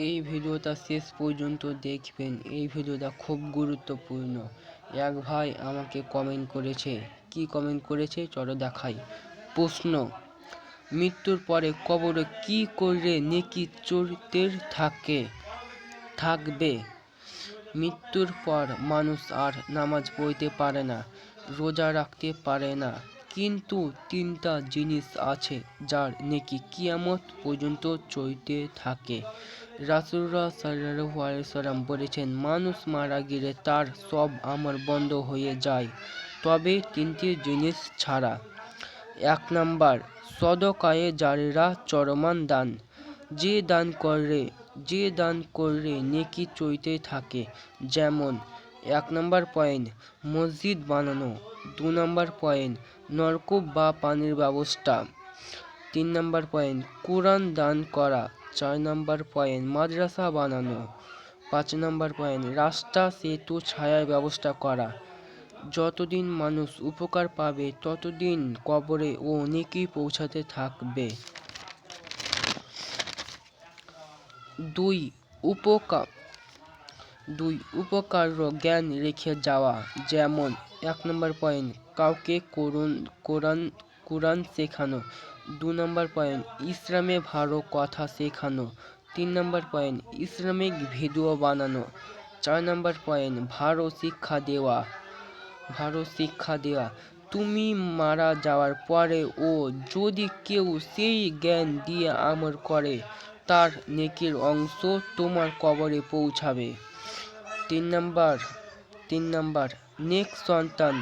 এই ভিডিওটা শেষ পর্যন্ত দেখবেন। এই ভিডিওটা খুব গুরুত্বপূর্ণ। এক ভাই আমাকে কমেন্ট করেছে। কি কমেন্ট করেছে চলো দেখাই। প্রশ্ন: মৃত্যুর পরে কবরে কি করে নেকি চড়তে থাকবে? মৃত্যুর পর মানুষ আর নামাজ পড়তে পারে না, রোজা রাখতে পারে না, কিন্তু তিনটা জিনিস আছে যার নেকি কিয়ামত পর্যন্ত চলতে থাকে। রাসূলুল্লাহ সাল্লাল্লাহু আলাইহি ওয়াসাল্লাম বলেছেন, মানুষ মারা গেলে তার সব আমল বন্ধ হয়ে যায়, তবে তিনটি জিনিস ছাড়া। ১ নাম্বার, সদকায়ে জারিয়া, চলমান দান। যে দান করলে নেকি চলতে থাকে। যেমন ১ নাম্বার পয়েন্ট মসজিদ বানানো, ২ নাম্বার পয়েন্ট নলকূপ বা পানির ব্যবস্থা, ৩ নাম্বার পয়েন্ট কুরআন দান করা, ৪ নাম্বার পয়েন্ট মাদ্রাসা বানানো, ৫ নাম্বার পয়েন্ট রাস্তা, সেতু, ছায়ার ব্যবস্থা করা। যতদিন মানুষ উপকার পাবে ততদিন কবরে ও নেকি পৌঁছাতে থাকবে। ২ উপকার্য জ্ঞান রেখে যাওয়া। যেমন ১ নাম্বার পয়েন্ট কাউকে কোরআন শেখানো, ২ নাম্বার পয়েন্ট ইসলামে ভালো কথা শেখানো, ৩ নাম্বার পয়েন্ট ইসলামিক ভিডিও বানানো, ৪ নাম্বার পয়েন্ট ভালো শিক্ষা দেওয়া। তুমি মারা যাওয়ার পরে ও যদি কেউ সেই জ্ঞান দিয়ে আমল করে, তার নেকির অংশ তোমার কবরে পৌঁছাবে। ৩ নাম্বার নেক সন্তান।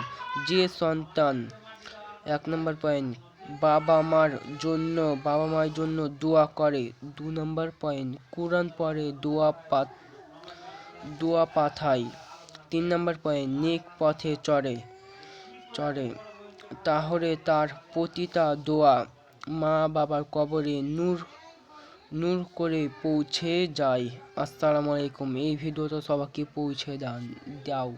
যে সন্তান ১ নাম্বার পয়েন্ট বাবা মায়ের জন্য দোয়া করে, ২ নাম্বার পয়েন্ট কুরআন পড়ে দোয়া পাঠায়, ৩ নাম্বার পয়েন্ট নেক পথে চলে, তাহলে তার প্রতিটা দোয়া মা বাবার কবরে নূর করে পৌঁছে যায়। আসসালামু আলাইকুম। এই ভিডিওটা সবাইকে পৌঁছে দাও।